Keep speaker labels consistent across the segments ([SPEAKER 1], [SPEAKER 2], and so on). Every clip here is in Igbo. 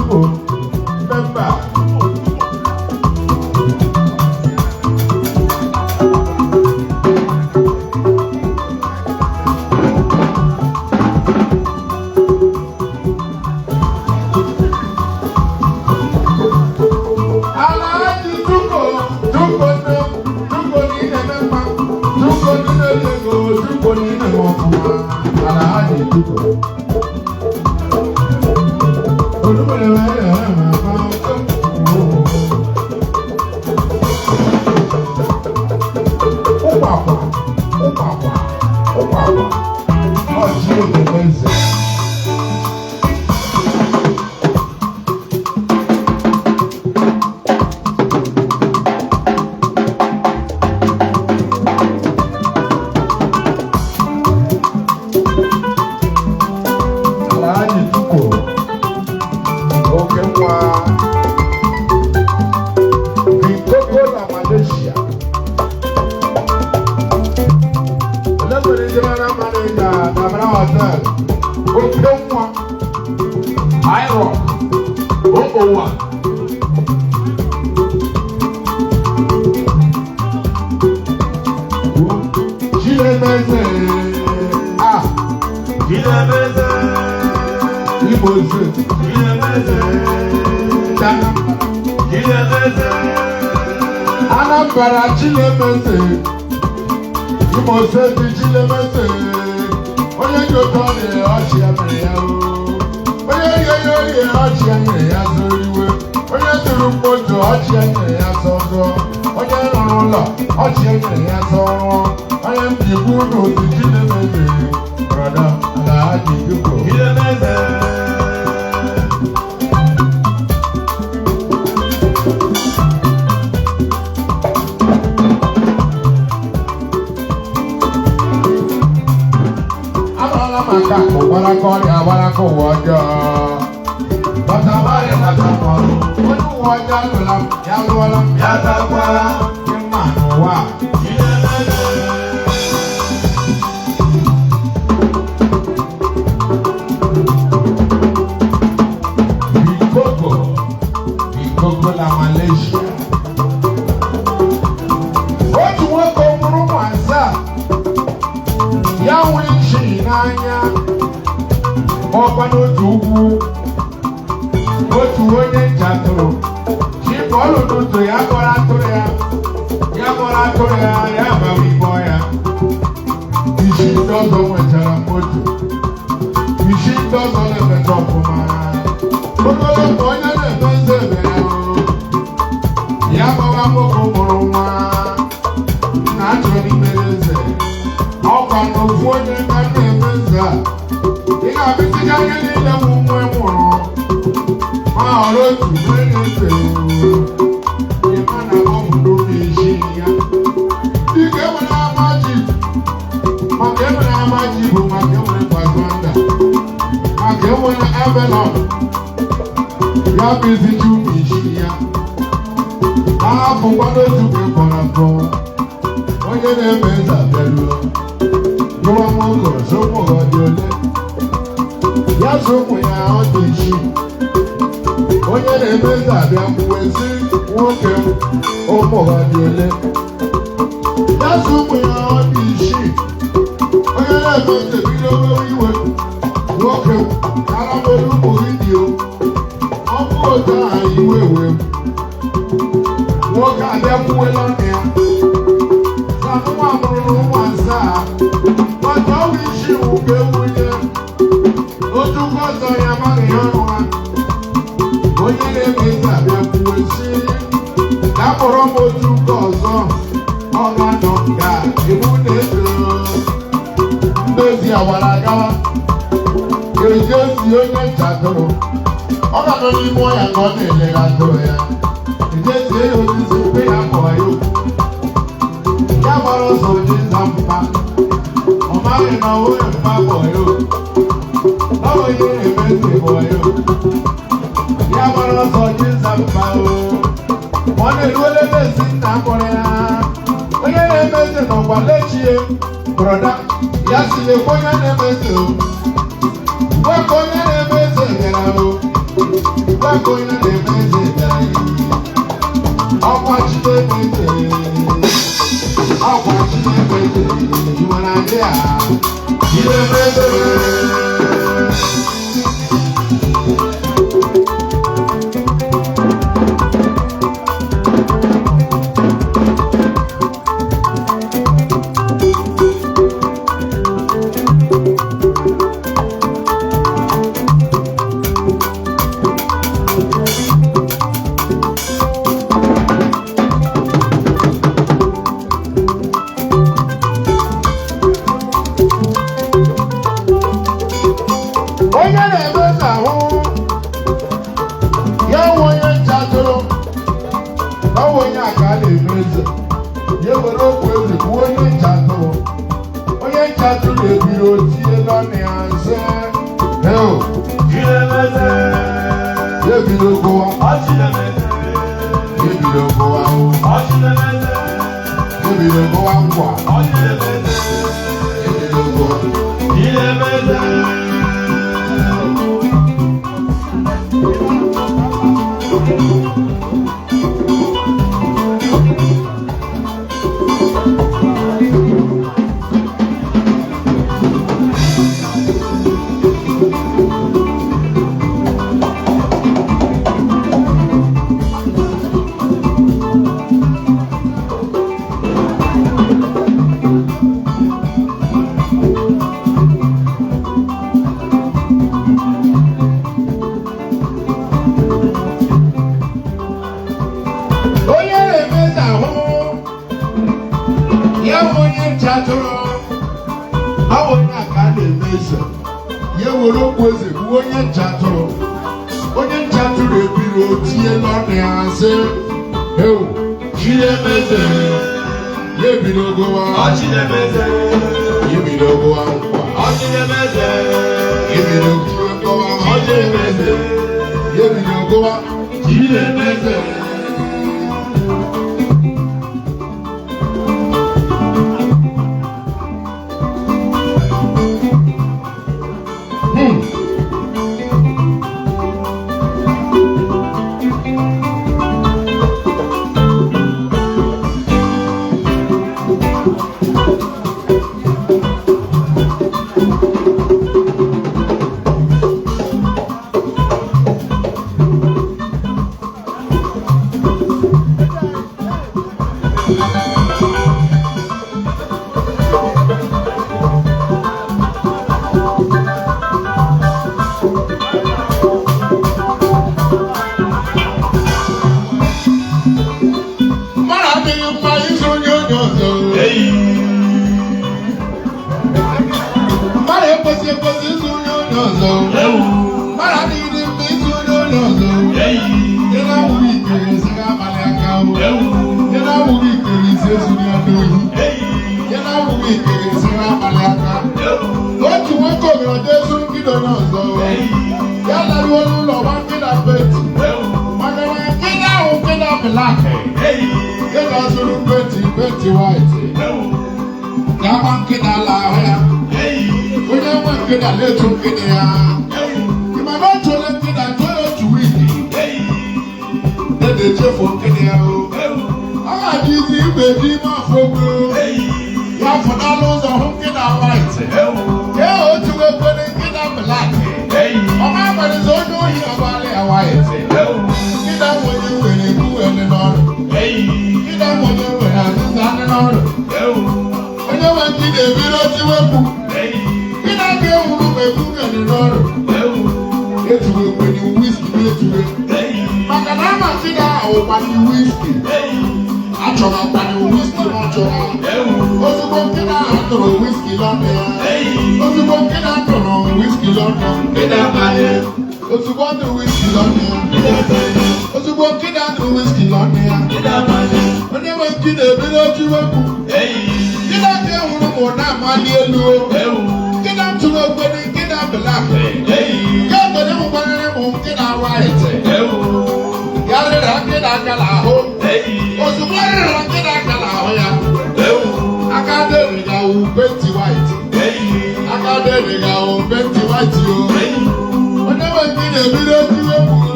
[SPEAKER 1] tupu member. Dabara Hotel Anambra State, Igbo State Chilemete, onye nyotone ọchị ya mere ya onye yeyori ọchị ya nyere ya zoro iwe, onye tụrụ mkpotu ọchị ya nyere ya sọzọ, onye rụrụ ụlọ ọchị ya nyere ya sọrọ, onye mbikwu n'otu Chilemete, brọda Alhaji Igbo Chilemete. Baraka waja, batabare batamoro. Onu waja lulam, ya lulam, ya takwara, kemano wa. Bikoko la Malaysia. Otu wako muru mwanza, ya wishi nanya. Ọkwa n'otu ugwu otu onye njatụrụ chi bọọlụ n'ụtụ ya kọrọ atụrụ ya ya gbawa ibe ọya isi ndị ọzọ nwechara moto isi ndị ọzọ na-emeta ọfụma ogologo onye na-eme nze ebe ya gbawa nwoke mụrụ nwa na achọrọ imere eze ọkwa n'ofu onye ka na-eme nze a ị ga-abịsịga ihe niile bụ nwa nwụrụ ma ọrụ otu na-efe ịma na ọ bụ n'oge eji ya dịka enwere amaji maka enwere amaji bụ maka enwere gbazanda maka enwere envelop ya bụ iziji ụmụ isi ya na-abụ nkwado otu ka ịkpọrọ akọ onye na-eme eze abịaruo nwa nwoke ọzọ ụmụ ọ dị ole ya sokwu ya ọ dị isi onye na-eme eze abịa kwuwezi nwoke ụmụ ha dị ole ya sokwu ya ọ dị isi onye na-eme eze bido owe iwe nwoke arabere ụmụ gị dị o ọ bụ otu aha iwe wee nwoke abịa kwuwela ọnụ ya sanụwa mụrụ na ụmụ asaa maka ọwụ isi nwoke nwunye otu ọzọ ya amaghị ya ọrụ ha onye na-eme eze abịa kwuwe si ka kpọrọ m otu nke ọzọ ọnwa nọ nga iwu na-edo ndezi awara agawa ga-eji ozi onye nchadoro ọ ga-anọ n'ime ọya ka ọ na-elegha atụrụ ya ejezie ya osisi mgbe ya kpọrọ ya okwu ya gbara ọsọ oji nza mpa ọ maghị na onye mpa kpọrọ ya okwu onye na-eme eze bụ ya ya gbara ọsọ ji nza mpa ọ na-eruole n'ezi nna mkpọrọ ya onye na-eme eze n'ọgba lechie brọda ya si lekwa onye na-eme eze gwa ka onye na-eme eze bịara gwa going to the visit. I'll watch the visit. I'll watch the visit. You want to hear? You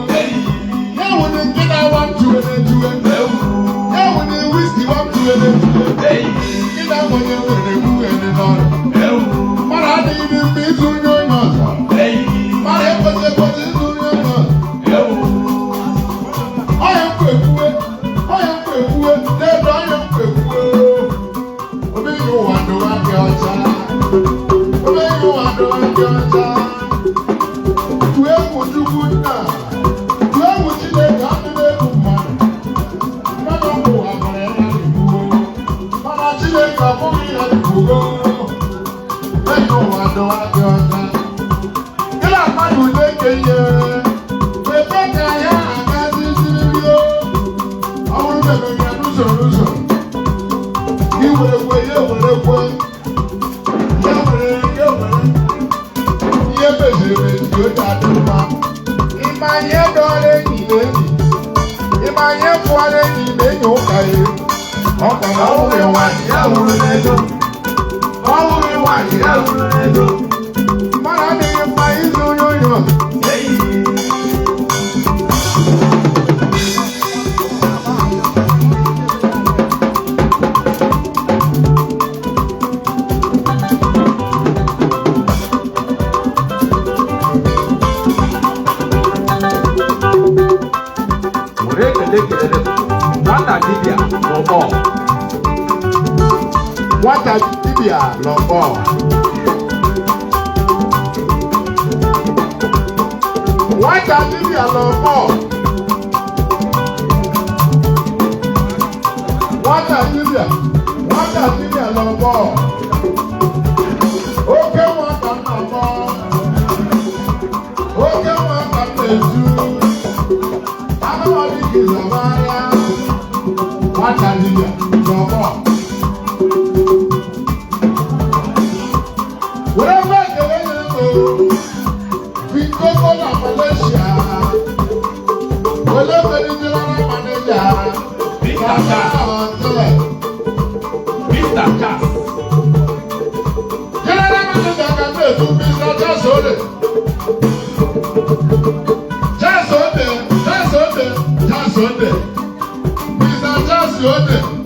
[SPEAKER 2] Hey.
[SPEAKER 1] ọcha. Kila mmadụ na-ekenye ebe ka ya agazi siri o. Ọ bụrụ na emere ya n'usoro iwerekwe ya ewerekwe ihe meziri emezi oge adị mma. Ịmanye dọọrọ enyi na enyi, ịmanye fụọrọ enyi na enyi ụka ya. Ọ ka ma ọ hụrụ nwaanyị ya hụrụ n'ego, ọ hụrụ nwaanyị ya hụrụ n'ego. Mmadụ adịghị mma ịzụ onye onyo. Nwata dibịa lọbọ. Nwata dibịa lọbọ. Nwata dibịa lọbọ. Oke nwata nnọbọ. Oke nwata na-ezu. Anụmanụ ike zọba ya. Nwata dibịa lọbọ. Wherever the go, we go to Malaysia. Wherever the general manager, Dabara Hotel, Mr. Cass. General manager can do Mr. Cass only. Cass only. Mr. Cass only.